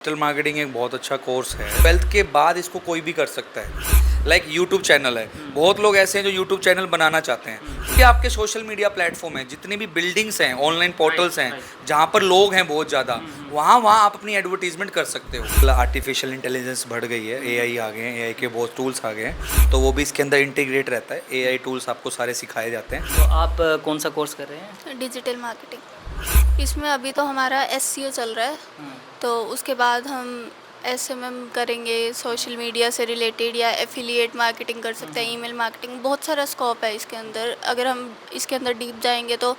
Digital marketing एक बहुत अच्छा कोर्स है। 12th के बाद इसको कोई भी कर सकता है। लाइक यूट्यूब चैनल है, बहुत लोग ऐसे हैं जो यूट्यूब चैनल बनाना चाहते हैं क्योंकि आपके सोशल मीडिया प्लेटफॉर्म है, जितनी भी बिल्डिंग्स हैं, ऑनलाइन पोर्टल्स हैं, जहाँ पर लोग हैं बहुत ज़्यादा, वहाँ आप अपनी एडवर्टीजमेंट कर सकते हो। आर्टिफिशियल इंटेलिजेंस बढ़ गई है, एआई आ गए हैं, एआई के बहुत टूल्स आ गए हैं, तो वो भी इसके अंदर इंटीग्रेट रहता है। एआई टूल्स आपको सारे सिखाए जाते हैं। तो आप कौन सा कोर्स कर रहे हैं? Digital marketing. इसमें अभी तो हमारा एससीओ चल रहा है, तो उसके बाद हम एसएमएम करेंगे, सोशल मीडिया से रिलेटेड या एफिलिएट मार्केटिंग कर सकते हैं, ईमेल मार्केटिंग। बहुत सारा स्कोप है इसके अंदर। अगर हम इसके अंदर डीप जाएंगे तो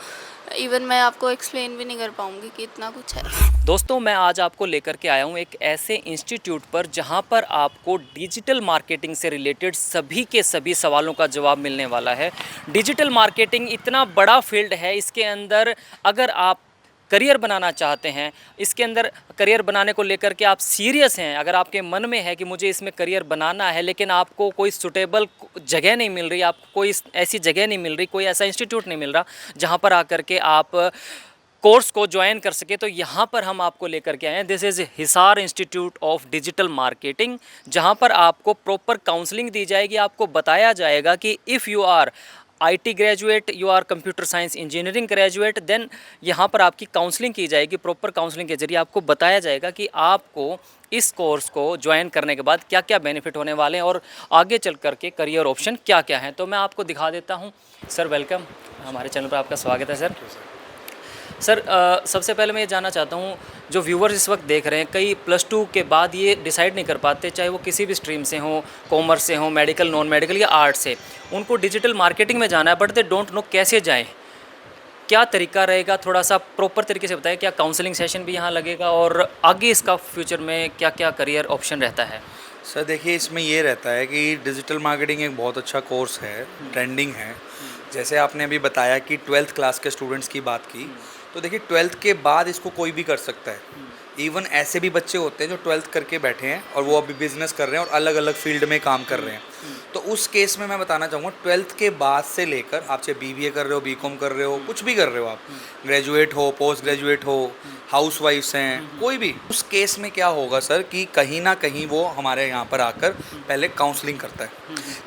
इवन मैं आपको एक्सप्लेन भी नहीं कर पाऊँगी कि इतना कुछ है। दोस्तों, मैं आज आपको लेकर के आया हूँ एक ऐसे इंस्टीट्यूट पर जहाँ पर आपको डिजिटल मार्केटिंग से रिलेटेड सभी के सभी सवालों का जवाब मिलने वाला है। डिजिटल मार्केटिंग इतना बड़ा फील्ड है, इसके अंदर अगर आप करियर बनाना चाहते हैं, इसके अंदर करियर बनाने को लेकर के आप सीरियस हैं, अगर आपके मन में है कि मुझे इसमें करियर बनाना है लेकिन आपको कोई सूटेबल जगह नहीं मिल रही, आपको कोई ऐसी जगह नहीं मिल रही, कोई ऐसा इंस्टीट्यूट नहीं मिल रहा जहाँ पर आकर के आप कोर्स को ज्वाइन कर सके, तो यहाँ पर हम आपको लेकर के आए हैं। This is Hisar institute of digital marketing, जहाँ पर आपको प्रॉपर काउंसलिंग दी जाएगी। आपको बताया जाएगा कि if you are IT graduate, you are computer science engineering graduate, then यहाँ पर आपकी काउंसलिंग की जाएगी। प्रॉपर काउंसलिंग के जरिए आपको बताया जाएगा कि आपको इस कोर्स को ज्वाइन करने के बाद क्या क्या बेनिफिट होने वाले हैं और आगे चल कर के करियर ऑप्शन क्या क्या हैं। तो मैं आपको दिखा देता हूँ। सर वेलकम, हमारे चैनल पर आपका स्वागत है सर। सर सबसे पहले मैं ये जानना चाहता हूँ, जो व्यूवर्स इस वक्त देख रहे हैं, कई +2 के बाद ये डिसाइड नहीं कर पाते, चाहे वो किसी भी स्ट्रीम से हों, कॉमर्स से हों, मेडिकल, नॉन मेडिकल या आर्ट से, उनको डिजिटल मार्केटिंग में जाना है बट दे डोंट नो कैसे जाएं। क्या तरीका रहेगा, थोड़ा सा प्रॉपर तरीके से बताएं। क्या काउंसलिंग सेशन भी यहाँ लगेगा और आगे इसका फ्यूचर में क्या क्या करियर ऑप्शन रहता है? सर देखिए, इसमें ये रहता है कि डिजिटल मार्केटिंग एक बहुत अच्छा कोर्स है, ट्रेंडिंग है। जैसे आपने अभी बताया कि 12th क्लास के स्टूडेंट्स की बात की, तो देखिए 12th के बाद इसको कोई भी कर सकता है। इवन ऐसे भी बच्चे होते हैं जो 12th करके बैठे हैं और वो अभी बिजनेस कर रहे हैं और अलग अलग फील्ड में काम कर रहे हैं। तो उस केस में मैं बताना चाहूँगा, 12th के बाद से लेकर आप चाहे बीबीए कर रहे हो, बीकॉम कर रहे हो, कुछ भी कर रहे हो, आप ग्रेजुएट हो, पोस्ट ग्रेजुएट हो, हाउस वाइफ्स हैं, कोई भी, उस केस में क्या होगा सर कि कहीं ना कहीं वो हमारे यहाँ पर आकर पहले काउंसलिंग करता है।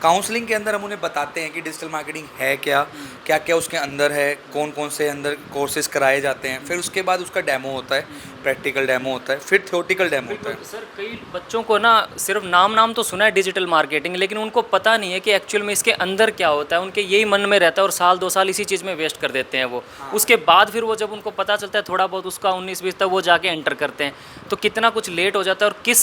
काउंसलिंग के अंदर हम उन्हें बताते हैं कि डिजिटल मार्केटिंग है क्या, क्या क्या उसके अंदर है, कौन कौन से अंदर कोर्सेज कराए जाते हैं। फिर उसके बाद उसका डेमो होता है, प्रैक्टिकल डेमो होता है, फिर थ्योरेटिकल डेमो होता है। सर कई बच्चों को ना सिर्फ नाम तो सुना है डिजिटल मार्केटिंग, लेकिन उनको पता नहीं है कि एक्चुअल में इसके अंदर क्या होता है। उनके यही मन में रहता है और साल 2 साल इसी चीज़ में वेस्ट कर देते हैं वो। उसके बाद फिर वो जब उनको पता चलता है थोड़ा बहुत उसका 19-20 तक, वो जाके एंटर करते हैं, तो कितना कुछ लेट हो जाता है। और किस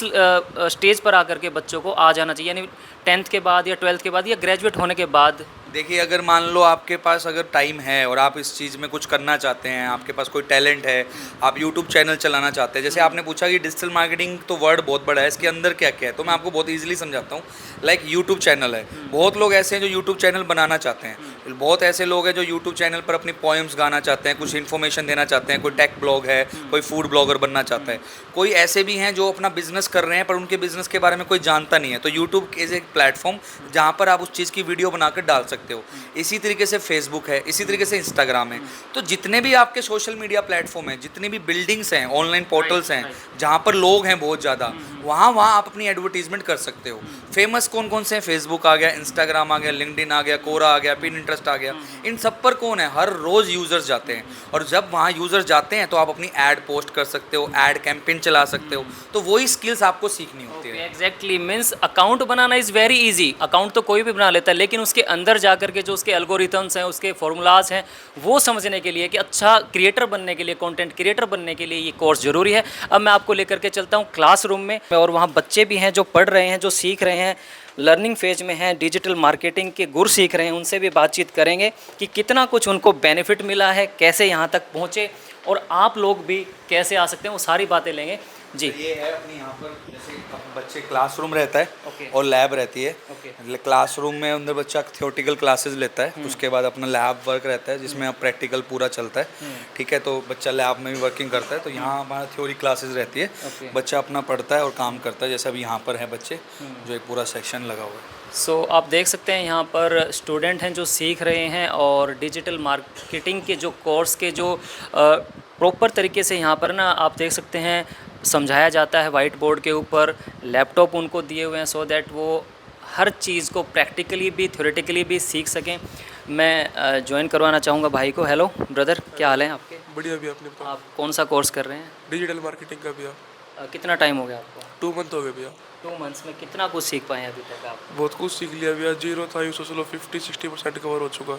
स्टेज पर आकर के बच्चों को आ जाना चाहिए, यानी 10th के बाद या 12th के बाद या ग्रेजुएट होने के बाद? देखिए, अगर मान लो आपके पास अगर टाइम है और आप इस चीज़ में कुछ करना चाहते हैं, आपके पास कोई टैलेंट है, आप यूट्यूब चैनल चलाना चाहते हैं। जैसे आपने पूछा कि डिजिटल मार्केटिंग तो वर्ड बहुत बड़ा है, इसके अंदर क्या क्या है, तो मैं आपको बहुत इजीली समझाता हूँ। लाइक यूट्यूब चैनल है, बहुत लोग ऐसे हैं जो यूट्यूब चैनल बनाना चाहते हैं, बहुत ऐसे लोग हैं जो यूट्यूब चैनल पर अपनी पोएम्स गाना चाहते हैं, कुछ इन्फॉर्मेशन देना चाहते हैं, कोई टेक ब्लॉग है, कोई फूड ब्लॉगर बनना चाहता है, कोई ऐसे भी हैं जो अपना बिजनेस कर रहे हैं पर उनके बिजनेस के बारे में कोई जानता नहीं है। तो यूट्यूब इज़ एक प्लेटफॉर्म जहाँ पर आप उस चीज़ की वीडियो बनाकर डाल सकते हो। इसी तरीके से फेसबुक है, इसी तरीके से इंस्टाग्राम है। तो जितने भी आपके सोशल मीडिया प्लेटफॉर्म हैं, जितनी भी बिल्डिंग्स हैं, ऑनलाइन पोर्टल्स हैं, जहाँ पर लोग हैं बहुत ज़्यादा, वहाँ आप अपनी एडवर्टीजमेंट कर सकते हो। फेमस कौन कौन से हैं? फेसबुक आ गया, इंस्टाग्राम आ गया, लिंक्डइन आ गया, कोरा आ गया, पिनिंटरेस्ट आ गया। इन सब पर कौन है? हर रोज़ यूज़र्स जाते हैं, और जब वहाँ यूज़र्स जाते हैं तो आप अपनी ऐड पोस्ट कर सकते हो, ऐड कैंपेन चला सकते हो। तो वही स्किल्स आपको सीखनी होती है। Exactly, means account banana is very easy. Account तो कोई भी बना लेता है, लेकिन उसके अंदर जा करके जो उसके एल्गोरिथम्स हैं, उसके फॉर्मूलाज हैं, वो समझने के लिए, कि अच्छा क्रिएटर बनने के लिए, कंटेंट क्रिएटर बनने के लिए ये कोर्स ज़रूरी है। अब मैं आपको लेकर के चलता हूँ क्लासरूम में, और वहाँ बच्चे भी हैं जो पढ़ रहे हैं, जो सीख रहे हैं, लर्निंग फेज में हैं, डिजिटल मार्केटिंग के गुर सीख रहे हैं। उनसे भी बातचीत करेंगे कि कितना कुछ उनको बेनिफिट मिला है, कैसे यहाँ तक पहुँचे, और आप लोग भी कैसे आ सकते हैं, वो सारी बातें लेंगे जी। तो ये है अपनी यहाँ पर, जैसे बच्चे क्लासरूम रहता है Okay. और लैब रहती है। Okay. क्लासरूम में अंदर बच्चा थियोरेटिकल क्लासेस लेता है, उसके बाद अपना लैब वर्क रहता है जिसमें अब प्रैक्टिकल पूरा चलता है। ठीक है, तो बच्चा लैब में भी वर्किंग करता है। तो यहाँ हमारा थ्योरी क्लासेस रहती है, बच्चा अपना पढ़ता है और काम करता है। जैसे अभी यहाँ पर है बच्चे, जो एक पूरा सेक्शन लगा हुआ है। सो आप देख सकते हैं यहाँ पर स्टूडेंट हैं जो सीख रहे हैं, और डिजिटल मार्केटिंग के जो कोर्स के जो प्रॉपर तरीके से यहाँ पर ना आप देख सकते हैं समझाया जाता है वाइट बोर्ड के ऊपर, लैपटॉप उनको दिए हुए हैं सो दैट वो हर चीज़ को प्रैक्टिकली भी थ्योरेटिकली भी सीख सकें। मैं ज्वाइन करवाना चाहूँगा भाई को। हेलो ब्रदर, क्या हाल है आपके? बढ़िया भी आपने बताओ। आप कौन सा कोर्स कर रहे हैं? डिजिटल मार्केटिंग का भैया। कितना टाइम हो गया आपको? 2 मंथ हो गए भैया। 2 मंथ्स में कितना कुछ सीख पाए हैं अभी तक आप? बहुत कुछ सीख लिया भैया। जीरो था यूँ सोच लो 50-60% कवर हो चुका।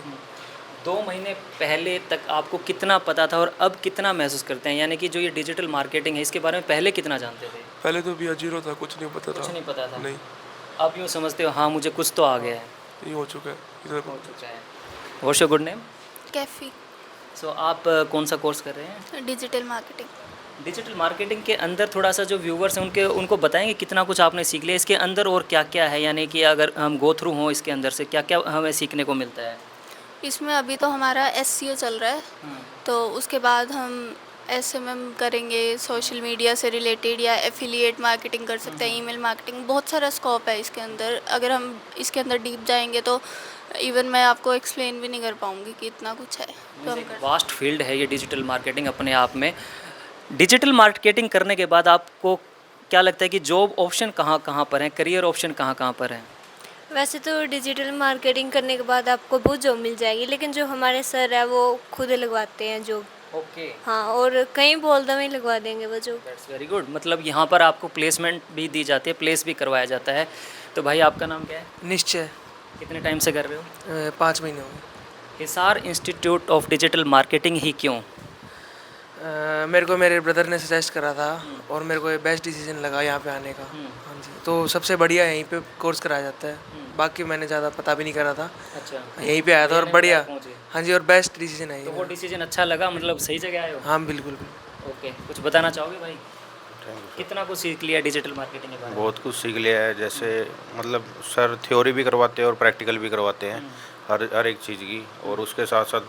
2 महीने पहले तक आपको कितना पता था और अब कितना महसूस करते हैं? यानी कि जो ये डिजिटल मार्केटिंग है इसके बारे में पहले कितना जानते थे? पहले तो भैया जीरो था, कुछ नहीं पता कुछ था। नहीं पता था। नहीं, अब यूँ समझते हो हाँ मुझे कुछ तो आ गया है? ये हो चुका है इधर। हो चुका है। What's your good name? Kaifi so आप कौन सा कोर्स कर रहे हैं? Digital marketing. डिजिटल मार्केटिंग के अंदर थोड़ा सा जो व्यूवर्स हैं उनको बताएंगे कितना कुछ आपने सीख लिया इसके अंदर और क्या क्या है, यानी कि अगर हम गो थ्रू हों इसके अंदर से क्या क्या हमें सीखने को मिलता है? इसमें अभी तो हमारा एसईओ चल रहा है, तो उसके बाद हम एसएमएम करेंगे, सोशल मीडिया से रिलेटेड या एफिलिएट मार्केटिंग कर सकते हैं, ईमेल मार्केटिंग। बहुत सारा स्कोप है इसके अंदर। अगर हम इसके अंदर डीप जाएंगे तो इवन मैं आपको एक्सप्लेन भी नहीं कर पाऊँगी कि इतना कुछ है। तो हम कर वास्ट फील्ड है ये डिजिटल मार्केटिंग अपने आप में। डिजिटल मार्केटिंग करने के बाद आपको क्या लगता है कि जॉब ऑप्शन कहाँ कहाँ पर हैं, करियर ऑप्शन कहाँ कहाँ पर हैं? वैसे तो डिजिटल मार्केटिंग करने के बाद आपको बहुत जॉब मिल जाएगी, लेकिन जो हमारे सर है वो खुद लगवाते हैं जॉब। ओके, हाँ, और कहीं बोल दो ही लगवा देंगे वो जॉब। That's very good. मतलब यहाँ पर आपको प्लेसमेंट भी दी जाती है, प्लेस भी करवाया जाता है। तो भाई आपका नाम क्या है? निश्चय। कितने टाइम से कर रहे हो? 5 महीने हो गए। Hisar institute of digital marketing ही क्यों? मेरे को मेरे ब्रदर ने सजेस्ट करा था और मेरे को ये बेस्ट डिसीजन लगा यहाँ पे आने का। हाँ जी, तो सबसे बढ़िया यहीं पे कोर्स कराया जाता है। बाकी मैंने ज़्यादा पता भी नहीं करा था, अच्छा, यहीं पे आया था और बढ़िया। पहुंचे। हाँ जी, और बेस्ट डिसीजन है तो ये। वो डिसीजन अच्छा लगा, मतलब सही जगह आए हो? हाँ बिल्कुल बिल्कुल। ओके, कुछ बताना चाहोगे भाई? कितना कुछ सीख लिया डिजिटल मार्केटिंग के बारे में? बहुत कुछ सीख लिया है। जैसे मतलब सर थ्योरी भी करवाते हैं और प्रैक्टिकल भी करवाते हैं हर एक चीज़ की, और उसके साथ साथ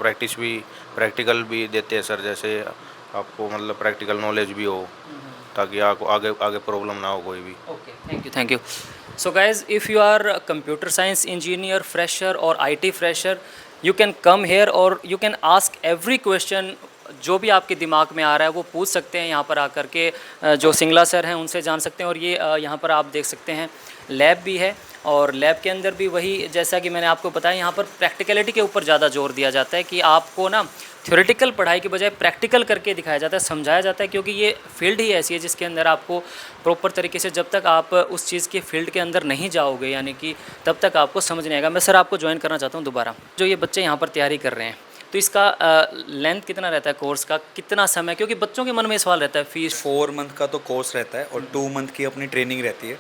प्रैक्टिकल भी देते हैं सर। जैसे आपको मतलब प्रैक्टिकल नॉलेज भी हो ताकि आपको आगे प्रॉब्लम ना हो कोई भी। Okay, thank you. So guys, if you are a computer science engineer fresher or IT fresher, you can come here or you can ask every question. जो भी आपके दिमाग में आ रहा है वो पूछ सकते हैं यहाँ पर आकर के। जो सिंगला सर हैं उनसे जान सकते हैं। और ये यहाँ पर आप देख सकते हैं लैब भी है, और लैब के अंदर भी वही जैसा कि मैंने आपको बताया, यहाँ पर प्रैक्टिकलिटी के ऊपर ज़्यादा जोर दिया जाता है कि आपको ना थ्योरेटिकल पढ़ाई के बजाय प्रैक्टिकल करके दिखाया जाता है, समझाया जाता है। क्योंकि ये फील्ड ही ऐसी है जिसके अंदर आपको प्रॉपर तरीके से जब तक आप उस चीज़ के फील्ड के अंदर नहीं जाओगे, यानी कि तब तक आपको समझ नहीं आएगा। मैं सर आपको ज्वाइन करना चाहता हूँ दोबारा। जो ये बच्चे यहाँ पर तैयारी कर रहे हैं तो इसका लेंथ कितना रहता है कोर्स का, कितना समय? क्योंकि बच्चों के मन में सवाल रहता है फीस। 4 मंथ का तो कोर्स रहता है और 2 मंथ की अपनी ट्रेनिंग रहती है।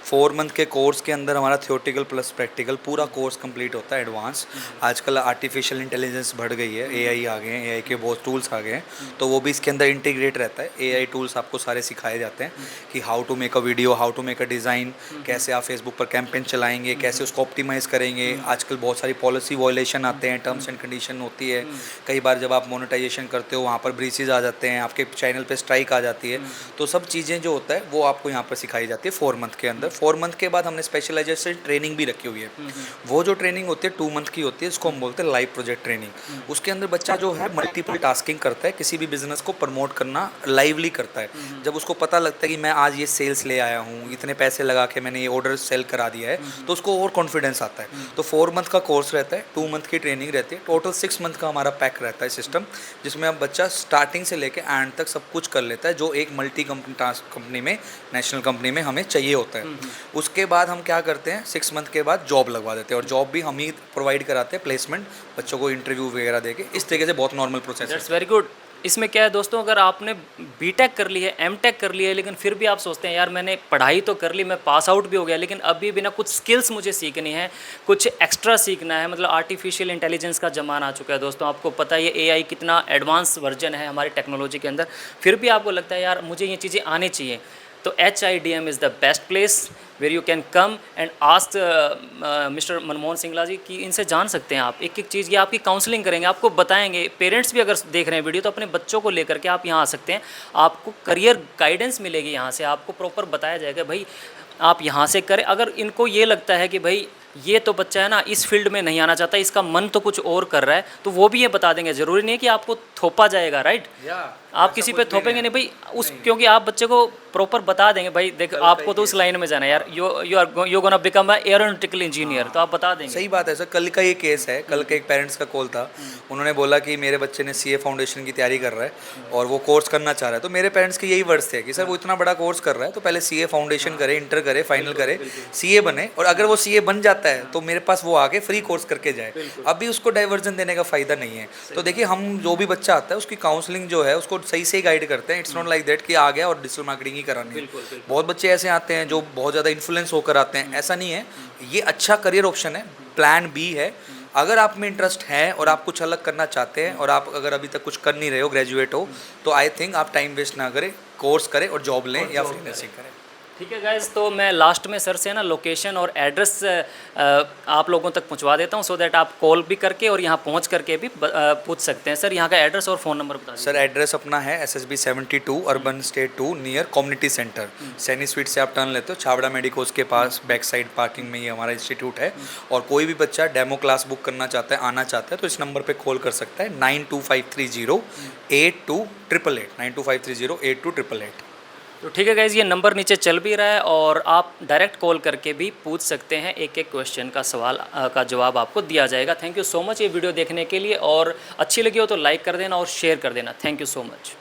4 मंथ के कोर्स के अंदर हमारा थियोरेटिकल प्लस प्रैक्टिकल पूरा कोर्स कंप्लीट होता है एडवांस। आजकल आर्टिफिशियल इंटेलिजेंस बढ़ गई है, एआई आ गए हैं, एआई के बहुत टूल्स आ गए हैं, तो वो भी इसके अंदर इंटीग्रेट रहता है। एआई टूल्स आपको सारे सिखाए जाते हैं कि how to make a video, how to make a design, कैसे आप फेसबुक पर कैंपेन चलाएंगे, कैसे उसको ऑप्टिमाइज़ करेंगे। आजकल बहुत सारी पॉलिसी वायलेशन आते हैं, टर्म्स एंड कंडीशन होती है। कई बार जब आप मोनेटाइजेशन करते हो वहाँ पर ब्रीचेज आ जाते हैं, आपके चैनल पे स्ट्राइक आ जाती है। तो सब चीज़ें जो होता है वो आपको यहाँ पर सिखाई जाती है 4 मंथ के अंदर। 4 मंथ के बाद हमने स्पेशलाइजेशन ट्रेनिंग भी रखी हुई है। वो जो ट्रेनिंग होती है 2 मंथ की होती है, इसको हम बोलते हैं लाइव प्रोजेक्ट ट्रेनिंग। उसके अंदर बच्चा जो है मल्टीपल टास्किंग करता है, किसी भी बिजनेस को प्रमोट करना लाइवली करता है। जब उसको पता लगता है कि मैं आज ये सेल्स ले आया हूँ, इतने पैसे लगा के मैंने ये ऑर्डर सेल करा दिया है, तो उसको और कॉन्फिडेंस आता है। तो 4 मंथ का कोर्स रहता है, 2 मंथ की ट्रेनिंग रहती है, टोटल 6 मंथ का हमारा पैक रहता है सिस्टम, जिसमें अब बच्चा स्टार्टिंग से लेके एंड तक सब कुछ कर लेता है जो एक मल्टी कंपनी में, नेशनल कंपनी में हमें चाहिए होता है। उसके बाद हम क्या करते हैं, 6 मंथ के बाद जॉब लगवा देते हैं, और जॉब भी हम ही प्रोवाइड कराते हैं, प्लेसमेंट बच्चों को इंटरव्यू वगैरह देके। इस तरीके से बहुत नॉर्मल प्रोसेस है। That's very good. इसमें क्या है दोस्तों, अगर आपने बीटेक कर ली है, एमटेक कर ली है, लेकिन फिर भी आप सोचते हैं यार मैंने पढ़ाई तो कर ली, मैं पास आउट भी हो गया, लेकिन अभी भी ना कुछ स्किल्स मुझे सीखनी है, कुछ एक्स्ट्रा सीखना है। मतलब आर्टिफिशियल इंटेलिजेंस का ज़माना आ चुका है दोस्तों, आपको पता है ये एआई कितना एडवांस वर्जन है हमारी टेक्नोलॉजी के अंदर। फिर भी आपको लगता है यार मुझे ये चीज़ें आनी चाहिए, तो HIDM is the best place where you can come and ask mister Manmohan Singla ji कि इनसे जान सकते हैं आप एक एक चीज़। ये आपकी काउंसलिंग करेंगे, आपको बताएंगे। पेरेंट्स भी अगर देख रहे हैं वीडियो तो अपने बच्चों को लेकर के आप यहाँ आ सकते हैं, आपको करियर गाइडेंस मिलेगी यहाँ से, आपको प्रॉपर बताया जाएगा भाई आप यहाँ से करें। अगर इनको ये लगता है कि भाई ये तो बच्चा है ना इस फील्ड में नहीं आना चाहता, इसका मन तो कुछ और कर रहा है, तो वो भी ये बता देंगे। ज़रूरी नहीं है कि आपको थोपा जाएगा, राइट? आप किसी पे थोपेंगे नहीं भाई उस, क्योंकि आप बच्चे को प्रॉपर बता देंगे भाई देख आपको तो उस लाइन में जाना है यार, you gonna become a aeronautical engineer, तो आप बता देंगे। सही बात है सर। कल का ये केस है, कल के एक पेरेंट्स का कॉल था, उन्होंने बोला कि मेरे बच्चे ने सीए फाउंडेशन की तैयारी कर रहा है और वो कोर्स करना चाह रहा है। तो मेरे पेरेंट्स के यही वर्ड्स थे कि सर वो इतना बड़ा कोर्स कर रहा है तो पहले सीए फाउंडेशन करे, इंटर करे, फाइनल करे, सीए बने, और अगर वो सीए बन जाता है तो मेरे पास वो आके फ्री कोर्स करके जाए। अभी उसको डाइवर्जन देने का फ़ायदा नहीं है। तो देखिए, हम जो भी बच्चा आता है उसकी काउंसलिंग जो है उसको सही से गाइड करते हैं। इट्स नॉट लाइक दैट कि आ गया और डिजिटल मार्केटिंग ही करानी है। बहुत बच्चे ऐसे आते हैं जो बहुत ज़्यादा इन्फ्लुएंस होकर आते हैं, ऐसा नहीं है। ये अच्छा करियर ऑप्शन है, प्लान बी है। अगर आप में इंटरेस्ट है और आप कुछ अलग करना चाहते हैं और आप अगर अभी तक कुछ कर नहीं रहे हो, ग्रेजुएट हो, तो आई थिंक आप टाइम वेस्ट ना करें, कोर्स करें और जॉब लें या फ्रीलांसिंग करें। ठीक है गाइज, तो मैं लास्ट में सर से ना लोकेशन और एड्रेस आप लोगों तक पहुंचवा देता हूं, सो दैट आप कॉल भी करके और यहां पहुंच करके भी पूछ सकते हैं। सर यहाँ का एड्रेस और फ़ोन नंबर बता दीजिए। सर एड्रेस अपना है SSB 72 urban state 2 near community centre, Saini sweet से आप टर्न लेते हो, छाबड़ा मेडिकोस के पास बैक साइड पार्किंग में ये हमारा इंस्टीट्यूट है। और कोई भी बच्चा डेमो क्लास बुक करना चाहता है, आना चाहता है, तो इस नंबर पे कॉल कर सकता है 9253082888 9253082888। तो ठीक है गाइज, ये नंबर नीचे चल भी रहा है और आप डायरेक्ट कॉल करके भी पूछ सकते हैं। एक एक क्वेश्चन का सवाल का जवाब आपको दिया जाएगा। थैंक यू सो मच ये वीडियो देखने के लिए, और अच्छी लगी हो तो लाइक कर देना और शेयर कर देना। Thank you so much.